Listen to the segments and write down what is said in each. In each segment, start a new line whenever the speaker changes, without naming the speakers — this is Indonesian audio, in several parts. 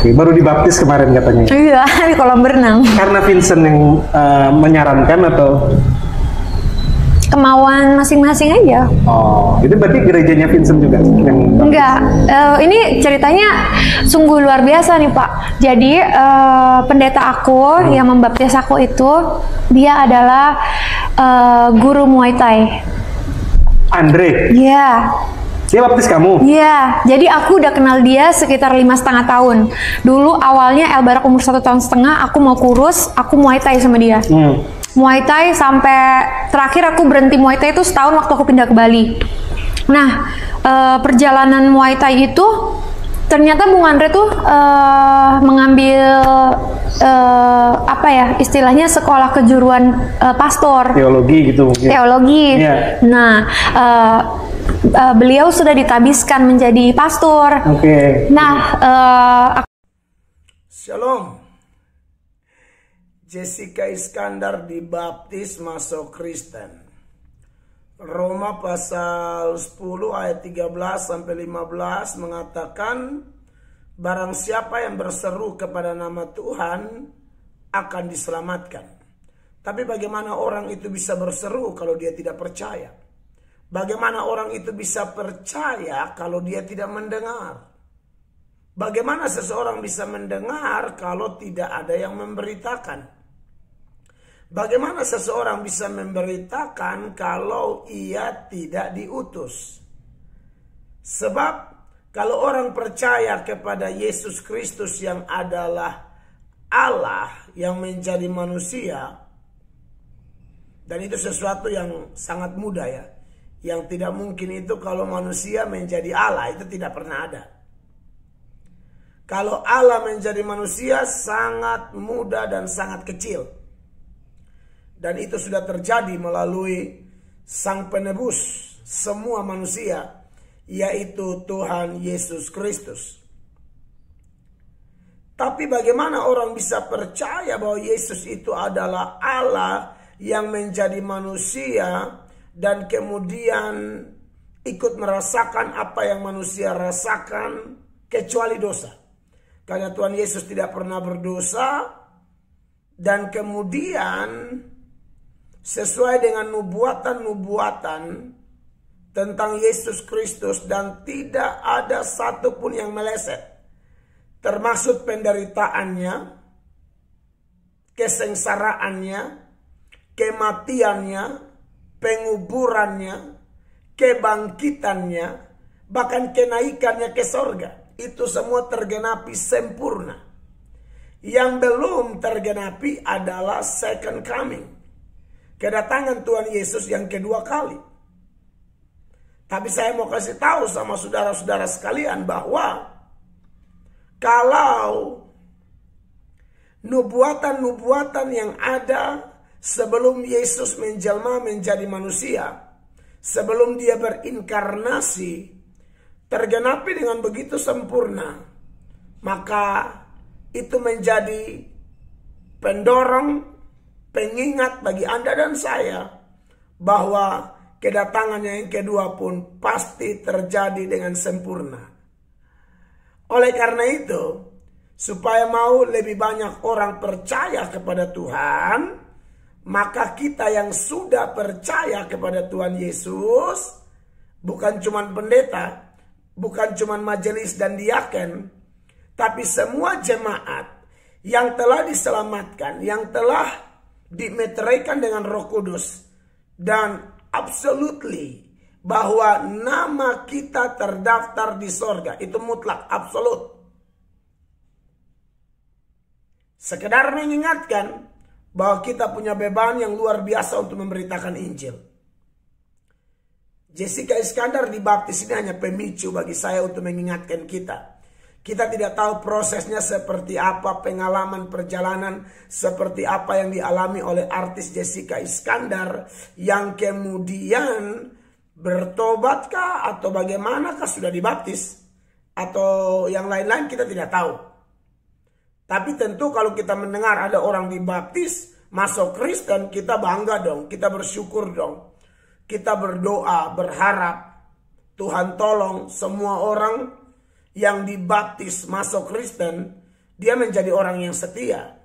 Oke, baru dibaptis kemarin katanya.
Iya, di kolam berenang.
Karena Vincent yang menyarankan atau
Kemauan masing-masing aja.
oh, itu berarti gerejanya Vincent juga yang
Enggak, ini ceritanya sungguh luar biasa nih Pak. Jadi pendeta aku yang membaptis aku itu, dia adalah guru Muay Thai.
Andre.
Iya.
Dia baptis kamu?
Iya, jadi aku udah kenal dia sekitar 5,5 tahun. Dulu awalnya El Barak umur 1,5 tahun, aku mau kurus, aku Muay Thai sama dia. Muay Thai sampai terakhir aku berhenti Muay Thai itu setahun waktu aku pindah ke Bali. Nah, perjalanan Muay Thai itu ternyata Bung Andre tuh mengambil apa ya istilahnya sekolah kejuruan pastor.
Teologi gitu mungkin.
Teologi.
Yeah.
Nah, beliau sudah ditabiskan menjadi pastor.
Oke.
Nah,
Shalom. Jessica Iskandar dibaptis masuk Kristen. Roma pasal 10 ayat 13 sampai 15 mengatakan barang siapa yang berseru kepada nama Tuhan akan diselamatkan. Tapi bagaimana orang itu bisa berseru kalau dia tidak percaya? Bagaimana orang itu bisa percaya kalau dia tidak mendengar? Bagaimana seseorang bisa mendengar kalau tidak ada yang memberitakan? Bagaimana seseorang bisa memberitakan kalau ia tidak diutus? Sebab kalau orang percaya kepada Yesus Kristus yang adalah Allah yang menjadi manusia, dan itu sesuatu yang sangat mudah ya. Yang tidak mungkin itu kalau manusia menjadi Allah, itu tidak pernah ada. Kalau Allah menjadi manusia sangat mudah dan sangat kecil. Dan itu sudah terjadi melalui Sang Penebus semua manusia, yaitu Tuhan Yesus Kristus. Tapi bagaimana orang bisa percaya bahwa Yesus itu adalah Allah yang menjadi manusia dan kemudian ikut merasakan apa yang manusia rasakan kecuali dosa? Karena Tuhan Yesus tidak pernah berdosa dan kemudian sesuai dengan nubuatan-nubuatan tentang Yesus Kristus dan tidak ada satupun yang meleset. Termasuk penderitaannya, kesengsaraannya, kematiannya, penguburannya, kebangkitannya, bahkan kenaikannya ke sorga. Itu semua tergenapi sempurna. Yang belum tergenapi adalah second coming. Kedatangan Tuhan Yesus yang kedua kali. Tapi saya mau kasih tahu sama saudara-saudara sekalian bahwa kalau nubuatan-nubuatan yang ada sebelum Yesus menjelma menjadi manusia, sebelum dia berinkarnasi, tergenapi dengan begitu sempurna, maka itu menjadi pendorong, pengingat bagi Anda dan saya bahwa kedatangannya yang kedua pun pasti terjadi dengan sempurna. Oleh karena itu, supaya mau lebih banyak orang percaya kepada Tuhan, maka kita yang sudah percaya kepada Tuhan Yesus, bukan cuma pendeta, bukan cuma majelis dan diaken, tapi semua jemaat yang telah diselamatkan, yang telah dimeteraikan dengan Roh Kudus, dan absolutely bahwa nama kita terdaftar di sorga, itu mutlak, absolut. Sekedar mengingatkan bahwa kita punya beban yang luar biasa untuk memberitakan Injil. Jessica Iskandar dibaptis ini hanya pemicu bagi saya untuk mengingatkan kita. Kita tidak tahu prosesnya seperti apa, pengalaman perjalanan seperti apa yang dialami oleh artis Jessica Iskandar yang kemudian bertobatkah atau bagaimanakah sudah dibaptis atau yang lain-lain kita tidak tahu. Tapi tentu kalau kita mendengar ada orang dibaptis masuk Kristen, kita bangga dong, kita bersyukur dong. Kita berdoa, berharap Tuhan tolong semua orang yang dibaptis masuk Kristen dia menjadi orang yang setia.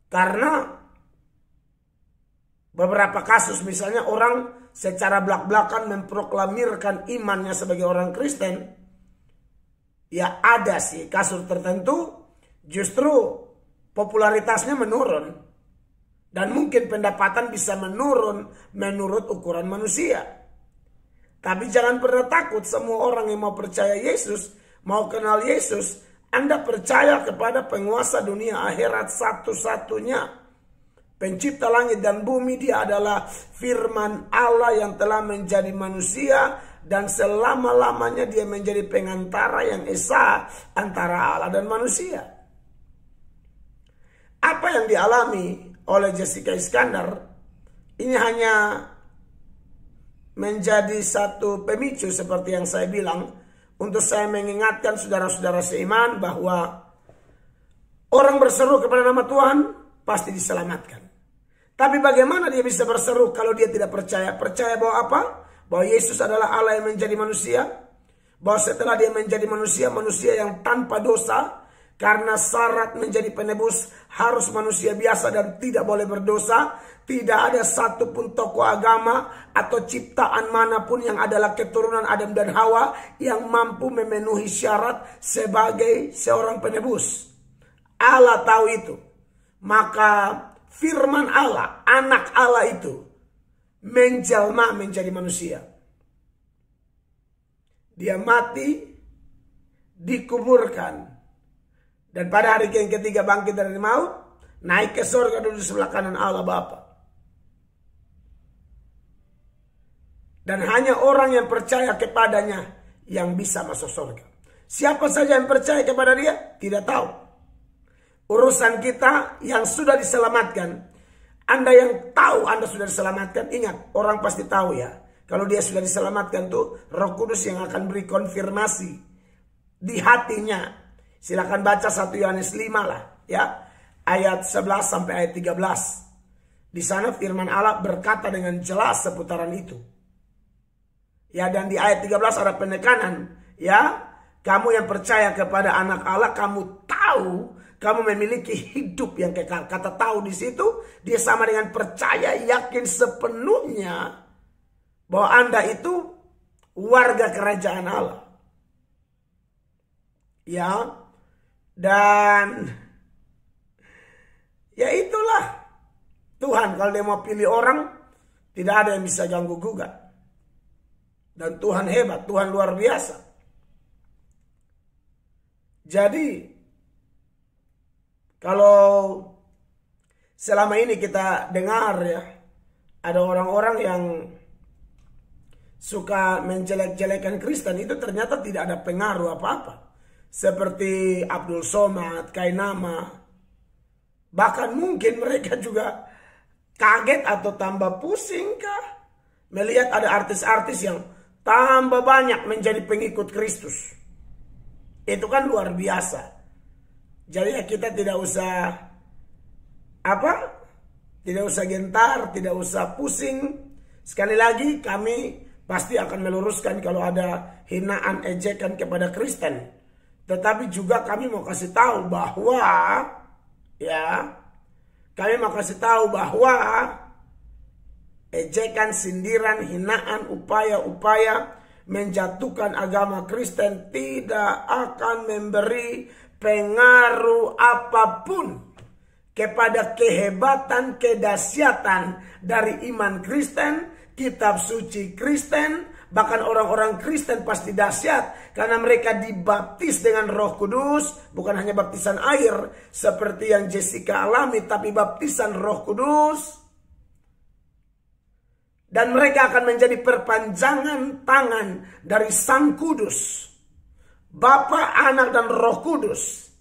Karena beberapa kasus misalnya orang secara belak-belakan memproklamirkan imannya sebagai orang Kristen. Ya ada sih kasus tertentu justru popularitasnya menurun. Dan mungkin pendapatan bisa menurun menurut ukuran manusia. Tapi jangan pernah takut, semua orang yang mau percaya Yesus, mau kenal Yesus, Anda percaya kepada penguasa dunia akhirat satu-satunya. Pencipta langit dan bumi, dia adalah firman Allah yang telah menjadi manusia. Dan selama-lamanya dia menjadi pengantara yang esa antara Allah dan manusia. Apa yang dialami oleh Jessica Iskandar ini hanya menjadi satu pemicu seperti yang saya bilang. Untuk saya mengingatkan saudara-saudara seiman bahwa orang berseru kepada nama Tuhan pasti diselamatkan. Tapi bagaimana dia bisa berseru kalau dia tidak percaya? Percaya bahwa apa? Bahwa Yesus adalah Allah yang menjadi manusia. Bahwa setelah dia menjadi manusia, manusia yang tanpa dosa. Karena syarat menjadi penebus harus manusia biasa dan tidak boleh berdosa. Tidak ada satupun tokoh agama atau ciptaan manapun yang adalah keturunan Adam dan Hawa yang mampu memenuhi syarat sebagai seorang penebus. Allah tahu itu. Maka firman Allah, anak Allah itu menjelma menjadi manusia. Dia mati, dikuburkan. Dan pada hari yang ketiga bangkit dari maut, naik ke surga duduk di sebelah kanan Allah Bapa. Dan hanya orang yang percaya kepadanya yang bisa masuk surga. Siapa saja yang percaya kepada dia, tidak tahu. Urusan kita yang sudah diselamatkan. Anda yang tahu Anda sudah diselamatkan, ingat, orang pasti tahu ya. Kalau dia sudah diselamatkan tuh, Roh Kudus yang akan beri konfirmasi di hatinya. Silakan baca 1 Yohanes 5 lah ya. Ayat 11 sampai ayat 13. Di sana firman Allah berkata dengan jelas seputaran itu. Ya, dan di ayat 13 ada penekanan ya. Kamu yang percaya kepada anak Allah, kamu tahu kamu memiliki hidup yang kekal. Kata tahu di situ dia sama dengan percaya, yakin sepenuhnya bahwa Anda itu warga kerajaan Allah. Ya. Dan ya itulah Tuhan, kalau dia mau pilih orang tidak ada yang bisa ganggu gugat. Dan Tuhan hebat, Tuhan luar biasa. Jadi kalau selama ini kita dengar ya, ada orang-orang yang suka menjelek-jelekan Kristen, itu ternyata tidak ada pengaruh apa-apa. Seperti Abdul Somad, Kainama. Bahkan mungkin mereka juga kaget atau tambah pusing kah melihat ada artis-artis yang tambah banyak menjadi pengikut Kristus. Itu kan luar biasa. Jadi ya kita tidak usah tidak usah gentar, tidak usah pusing. Sekali lagi kami pasti akan meluruskan kalau ada hinaan, ejekan kepada Kristen. Tetapi juga kami mau kasih tahu bahwa ejekan, sindiran, hinaan, upaya-upaya menjatuhkan agama Kristen tidak akan memberi pengaruh apapun kepada kehebatan, kedahsyatan dari iman Kristen, kitab suci Kristen. Bahkan orang-orang Kristen pasti dahsyat karena mereka dibaptis dengan Roh Kudus, bukan hanya baptisan air seperti yang Jessica alami, tapi baptisan Roh Kudus. Dan mereka akan menjadi perpanjangan tangan dari Sang Kudus, Bapa, Anak, dan Roh Kudus,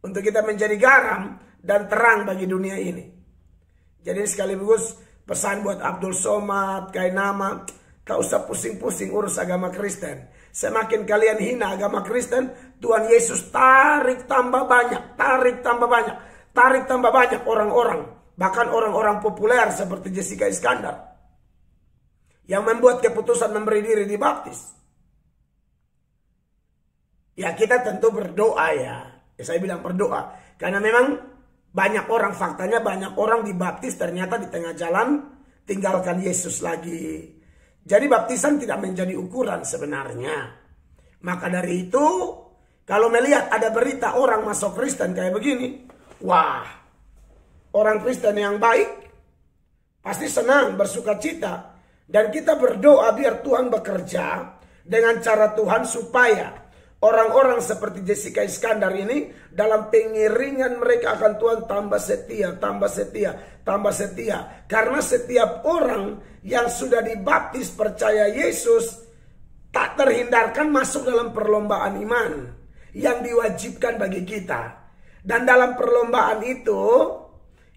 untuk kita menjadi garam dan terang bagi dunia ini. Jadi sekaligus pesan buat Abdul Somad, Kainama, tak usah pusing-pusing urus agama Kristen. Semakin kalian hina agama Kristen, Tuhan Yesus tarik tambah banyak, tarik tambah banyak orang-orang. Bahkan orang-orang populer seperti Jessica Iskandar yang membuat keputusan memberi diri dibaptis. Ya kita tentu berdoa ya. Ya, saya bilang berdoa. Karena memang banyak orang, faktanya banyak orang dibaptis ternyata di tengah jalan tinggalkan Yesus lagi. Jadi baptisan tidak menjadi ukuran sebenarnya. Maka dari itu, kalau melihat ada berita orang masuk Kristen kayak begini, wah, orang Kristen yang baik pasti senang, bersuka cita. Dan kita berdoa biar Tuhan bekerja dengan cara Tuhan supaya orang-orang seperti Jessica Iskandar ini dalam pengiringan mereka akan Tuhan tambah setia, tambah setia, tambah setia. Karena setiap orang yang sudah dibaptis percaya Yesus tak terhindarkan masuk dalam perlombaan iman yang diwajibkan bagi kita. Dan dalam perlombaan itu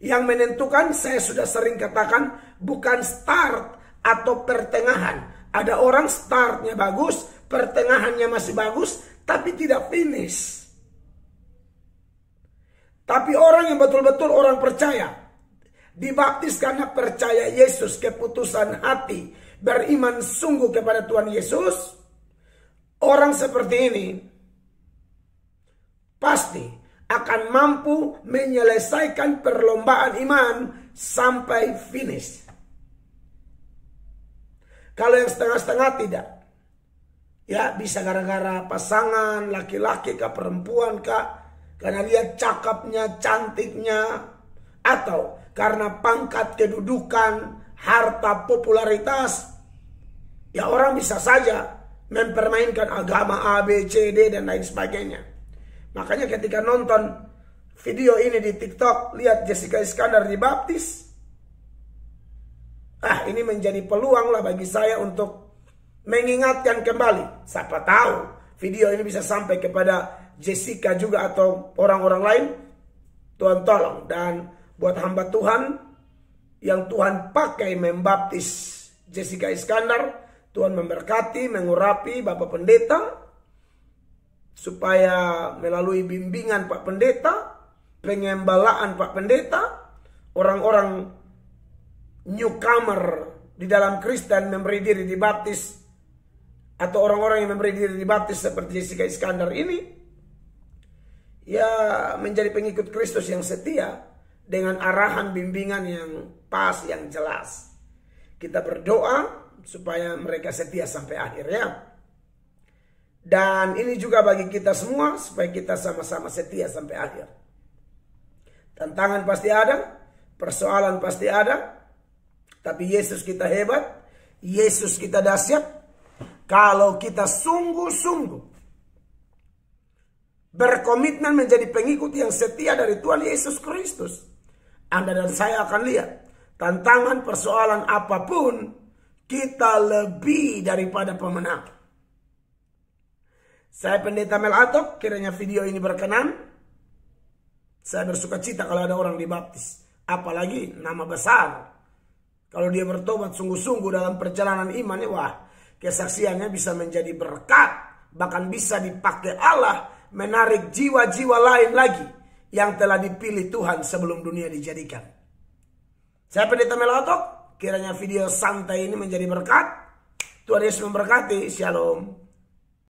yang menentukan, saya sudah sering katakan, bukan start atau pertengahan. Ada orang startnya bagus, pertengahannya masih bagus, tapi tidak finish. Tapi orang yang betul-betul orang percaya, dibaptis karena percaya Yesus, keputusan hati, beriman sungguh kepada Tuhan Yesus, orang seperti ini pasti akan mampu menyelesaikan perlombaan iman sampai finish. Kalau yang setengah-setengah tidak, ya bisa gara-gara pasangan, laki-laki kah, perempuan kah, karena lihat cakapnya, cantiknya, atau karena pangkat, kedudukan, harta, popularitas, ya orang bisa saja mempermainkan agama A, B, C, D, dan lain sebagainya. Makanya ketika nonton video ini di TikTok, lihat Jessica Iskandar dibaptis, ini menjadi peluang lah bagi saya untuk mengingatkan kembali. Siapa tahu video ini bisa sampai kepada Jessica juga atau orang-orang lain. Tuhan tolong. Dan buat hamba Tuhan yang Tuhan pakai membaptis Jessica Iskandar, Tuhan memberkati, mengurapi Bapak Pendeta, supaya melalui bimbingan Pak Pendeta, pengembalaan Pak Pendeta, orang-orang newcomer di dalam Kristen memberi diri dibaptis, atau orang-orang yang memberi diri dibaptis seperti Jessica Iskandar ini, ya menjadi pengikut Kristus yang setia dengan arahan bimbingan yang pas, yang jelas. Kita berdoa supaya mereka setia sampai akhir ya. Dan ini juga bagi kita semua supaya kita sama-sama setia sampai akhir. Tantangan pasti ada, persoalan pasti ada. Tapi Yesus kita hebat, Yesus kita dahsyat. Kalau kita sungguh-sungguh berkomitmen menjadi pengikut yang setia dari Tuhan Yesus Kristus, Anda dan saya akan lihat tantangan, persoalan apapun, kita lebih daripada pemenang. Saya Pendeta Mel Atok, kiranya video ini berkenan. Saya bersuka cita kalau ada orang dibaptis, apalagi nama besar. Kalau dia bertobat sungguh-sungguh dalam perjalanan imannya, wah, kesaksiannya bisa menjadi berkat. Bahkan bisa dipakai Allah menarik jiwa-jiwa lain lagi yang telah dipilih Tuhan sebelum dunia dijadikan. Saya Pendeta Mel Atok, kiranya video santai ini menjadi berkat. Tuhan Yesus memberkati. Shalom.